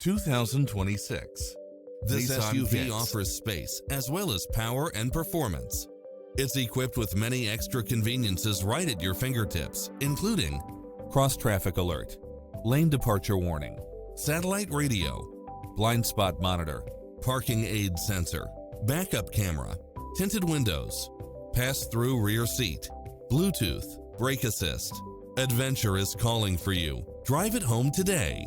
2026 This Nissan SUV Kicks. offers space as well as power and performance. It's equipped with many extra conveniences right at your fingertips, including cross-traffic alert, lane departure warning, satellite radio, blind spot monitor, parking aid sensor, backup camera, tinted windows, pass-through rear seat, Bluetooth, brake assist. Adventure is calling for you. Drive it home today.